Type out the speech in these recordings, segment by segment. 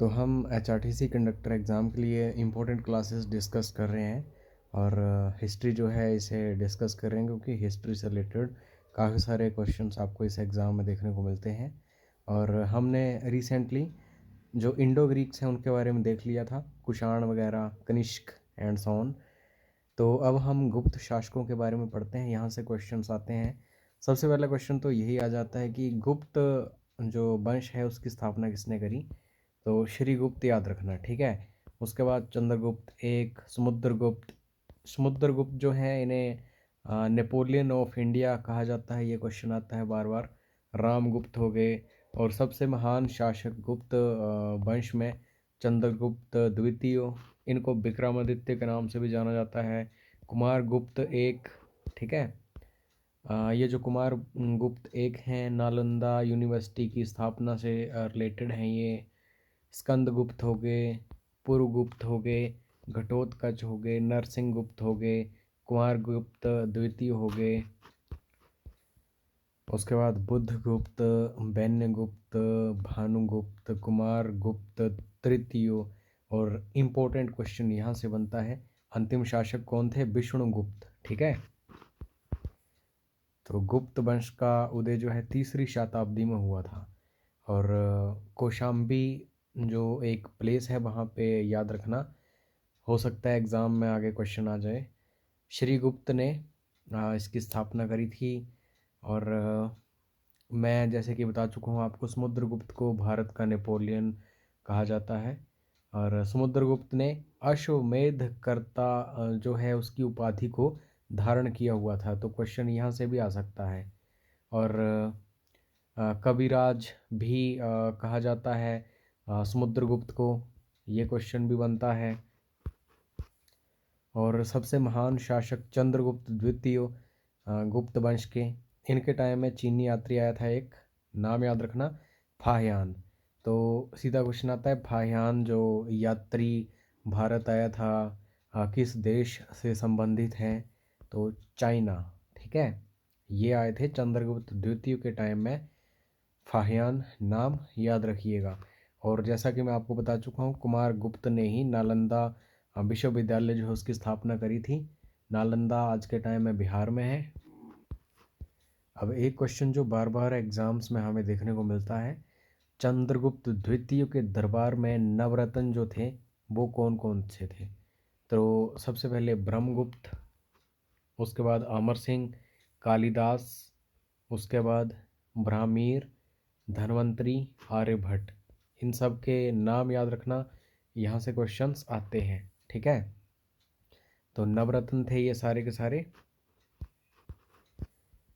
तो हम HRTC conductor exam के लिए इम्पोर्टेंट क्लासेस डिस्कस कर रहे हैं और हिस्ट्री जो है इसे डिस्कस कर रहे हैं क्योंकि हिस्ट्री से रिलेटेड काफ़ी सारे क्वेश्चंस आपको इस एग्ज़ाम में देखने को मिलते हैं। और हमने रिसेंटली जो इंडो ग्रीक्स हैं उनके बारे में देख लिया था, कुषाण वगैरह, कनिष्क एंड सो ऑन। तो अब हम गुप्त शासकों के बारे में पढ़ते हैं, यहाँ से क्वेश्चंस आते हैं। सबसे पहला क्वेश्चन तो यही आ जाता है कि गुप्त जो वंश है उसकी स्थापना किसने करी। तो श्रीगुप्त याद रखना, ठीक है। उसके बाद चंद्रगुप्त एक, समुद्रगुप्त। समुद्रगुप्त जो है इन्हें नेपोलियन ऑफ इंडिया कहा जाता है, ये क्वेश्चन आता है बार बार। रामगुप्त हो गए। और सबसे महान शासक गुप्त वंश में चंद्रगुप्त द्वितीय, इनको विक्रमादित्य के नाम से भी जाना जाता है। कुमार गुप्त एक, ठीक है। ये जो कुमार गुप्त एक हैं नालंदा यूनिवर्सिटी की स्थापना से रिलेटेड हैं ये। स्कंदगुप्त हो गए, पुरुगुप्त हो गए, घटोत्कच हो गए, नरसिंह गुप्त हो गए, कुमार गुप्त द्वितीय हो गए। उसके बाद बुद्धगुप्त, वैन्यगुप्त, भानुगुप्त, कुमार गुप्त तृतीय। और इम्पोर्टेंट क्वेश्चन यहाँ से बनता है, अंतिम शासक कौन थे? विष्णुगुप्त, ठीक है। तो गुप्त वंश का उदय जो है 3री शताब्दी में हुआ था। और कौशाम्बी जो एक प्लेस है वहाँ पे याद रखना, हो सकता है एग्ज़ाम में आगे क्वेश्चन आ जाए। श्रीगुप्त ने इसकी स्थापना करी थी। और मैं जैसे कि बता चुका हूँ आपको, समुद्रगुप्त को भारत का नेपोलियन कहा जाता है। और समुद्रगुप्त ने अश्वमेध कर्ता जो है उसकी उपाधि को धारण किया हुआ था, तो क्वेश्चन यहाँ से भी आ सकता है। और कविराज भी कहा जाता है समुद्रगुप्त को, ये क्वेश्चन भी बनता है। और सबसे महान शासक चंद्रगुप्त द्वितीय गुप्त वंश के, इनके टाइम में चीनी यात्री आया था, एक नाम याद रखना, फाहियान। तो सीधा क्वेश्चन आता है, फाहियान जो यात्री भारत आया था किस देश से संबंधित है? तो चाइना, ठीक है। ये आए थे चंद्रगुप्त द्वितीय के टाइम में। फाहियान नाम याद रखिएगा। और जैसा कि मैं आपको बता चुका हूँ, कुमार गुप्त ने ही नालंदा विश्वविद्यालय जो है उसकी स्थापना करी थी। नालंदा आज के टाइम में बिहार में है। अब एक क्वेश्चन जो बार बार एग्जाम्स में हमें देखने को मिलता है, चंद्रगुप्त द्वितीय के दरबार में नवरत्न जो थे वो कौन कौन से थे? तो सबसे पहले ब्रह्मगुप्त, उसके बाद अमर सिंह, कालिदास, उसके बाद ब्राह्मीर, धन्वंतरी, आर्यभट्ट। इन सब के नाम याद रखना, यहाँ से क्वेश्चंस आते हैं, ठीक है। तो नवरत्न थे ये सारे के सारे।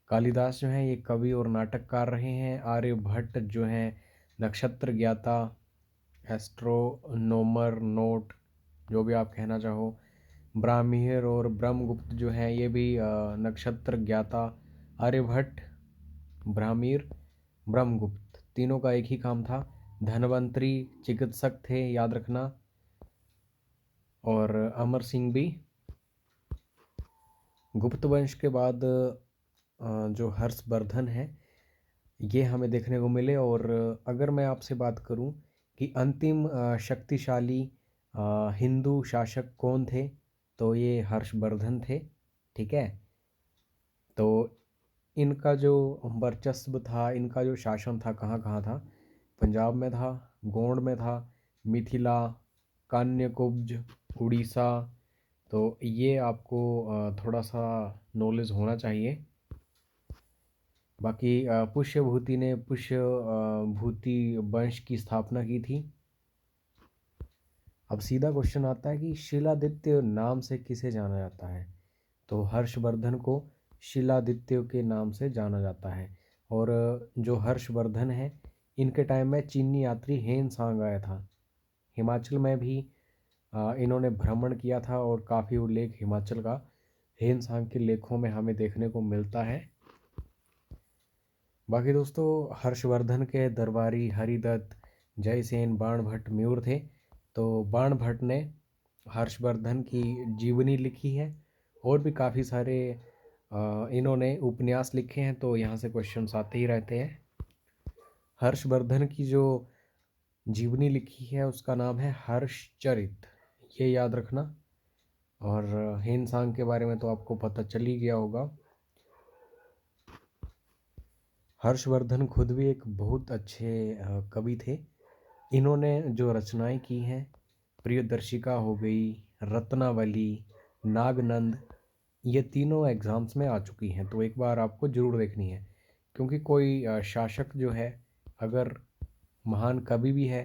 कालिदास जो हैं ये कवि और नाटककार रहे हैं। आर्यभट्ट जो हैं नक्षत्र ज्ञाता, एस्ट्रोनोमर, नोट, जो भी आप कहना चाहो। ब्राह्मीर और ब्रह्मगुप्त जो हैं ये भी नक्षत्र ज्ञाता। आर्यभट्ट, ब्राह्मीर, ब्रह्मगुप्त, तीनों का एक ही काम था। धन्वंतरी चिकित्सक थे, याद रखना। और अमर सिंह भी। गुप्त वंश के बाद जो हर्षवर्धन है ये हमें देखने को मिले। और अगर मैं आपसे बात करूं कि अंतिम शक्तिशाली हिंदू शासक कौन थे, तो ये हर्षवर्धन थे, ठीक है। तो इनका जो वर्चस्व था, इनका जो शासन था, कहाँ कहाँ था? पंजाब में था, गोंड में था, मिथिला, कान्यकुब्ज, उड़ीसा। तो ये आपको थोड़ा सा नॉलेज होना चाहिए। बाकी पुष्यभूति ने पुष्यभूति वंश की स्थापना की थी। अब सीधा क्वेश्चन आता है कि शिलादित्य नाम से किसे जाना जाता है? तो हर्षवर्धन को शिलादित्य के नाम से जाना जाता है। और जो हर्षवर्धन है इनके टाइम में चीनी यात्री हेन सांग आया था। हिमाचल में भी इन्होंने भ्रमण किया था और काफ़ी उल्लेख हिमाचल का हेन सांग के लेखों में हमें देखने को मिलता है। बाकी दोस्तों, हर्षवर्धन के दरबारी हरिदत्त, जयसेन, बाणभट्ट, म्यूर थे। तो बाणभट्ट ने हर्षवर्धन की जीवनी लिखी है और भी काफ़ी सारे इन्होंने उपन्यास लिखे हैं, तो यहाँ से क्वेश्चंस आते ही रहते हैं। हर्षवर्धन की जो जीवनी लिखी है उसका नाम है हर्षचरित, ये याद रखना। और हेनसांग के बारे में तो आपको पता चल ही गया होगा। हर्षवर्धन खुद भी एक बहुत अच्छे कवि थे। इन्होंने जो रचनाएं की हैं, प्रियदर्शिका हो गई, रत्नावली, नागनंद, ये तीनों एग्ज़ाम्स में आ चुकी हैं, तो एक बार आपको ज़रूर देखनी है। क्योंकि कोई शासक जो है अगर महान कवि भी है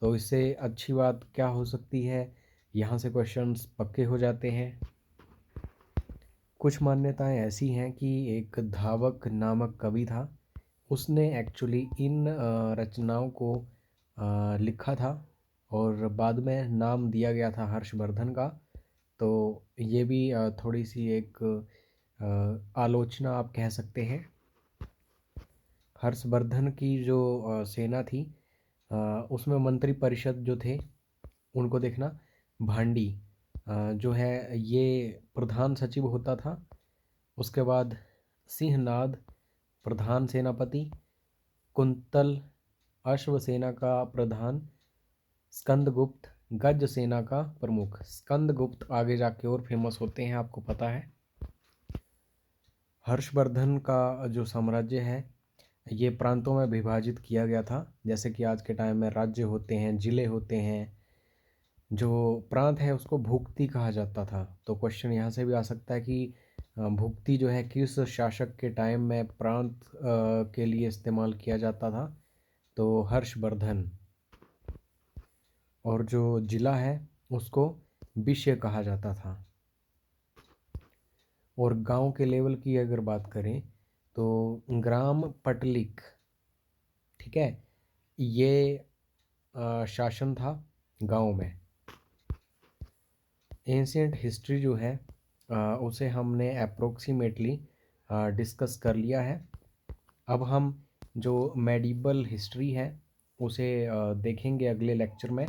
तो इससे अच्छी बात क्या हो सकती है, यहाँ से क्वेश्चंस पक्के हो जाते हैं। कुछ मान्यताएं ऐसी हैं कि एक धावक नामक कवि था, उसने एक्चुअली इन रचनाओं को लिखा था और बाद में नाम दिया गया था हर्षवर्धन का। तो ये भी थोड़ी सी एक आलोचना आप कह सकते हैं। हर्षवर्धन की जो सेना थी, उसमें मंत्री परिषद जो थे उनको देखना। भांडी जो है ये प्रधान सचिव होता था। उसके बाद सिंहनाद प्रधान सेनापति, कुंतल अश्व सेना का प्रधान, स्कंदगुप्त गज सेना का प्रमुख। स्कंदगुप्त आगे जाके और फेमस होते हैं, आपको पता है। हर्षवर्धन का जो साम्राज्य है ये प्रांतों में विभाजित किया गया था। जैसे कि आज के टाइम में राज्य होते हैं, जिले होते हैं, जो प्रांत है उसको भुक्ति कहा जाता था। तो क्वेश्चन यहाँ से भी आ सकता है कि भुक्ति जो है किस शासक के टाइम में प्रांत के लिए इस्तेमाल किया जाता था, तो हर्षवर्धन। और जो जिला है उसको विषय कहा जाता था। और गांव के लेवल की अगर बात करें तो ग्राम पटलिक, ठीक है, ये शासन था गांव में। एंशियंट हिस्ट्री जो है उसे हमने अप्रोक्सीमेटली डिस्कस कर लिया है। अब हम जो मेडिवल हिस्ट्री है उसे देखेंगे अगले लेक्चर में।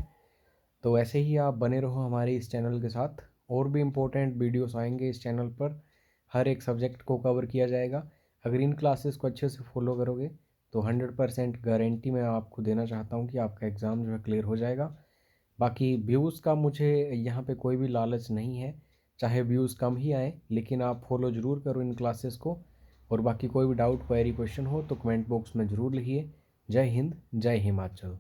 तो ऐसे ही आप बने रहो हमारे इस चैनल के साथ, और भी इम्पोर्टेंट वीडियोस आएंगे इस चैनल पर, हर एक सब्जेक्ट को कवर किया जाएगा। अगर इन क्लासेस को अच्छे से फॉलो करोगे तो 100% गारंटी मैं आपको देना चाहता हूँ कि आपका एग्ज़ाम जो है क्लियर हो जाएगा। बाकी व्यूज़ का मुझे यहाँ पे कोई भी लालच नहीं है, चाहे व्यूज़ कम ही आए, लेकिन आप फॉलो ज़रूर करो इन क्लासेस को। और बाकी कोई भी डाउट क्वेरी क्वेश्चन हो तो कमेंट बॉक्स में ज़रूर लिखिए। जय हिंद, जय हिमाचल।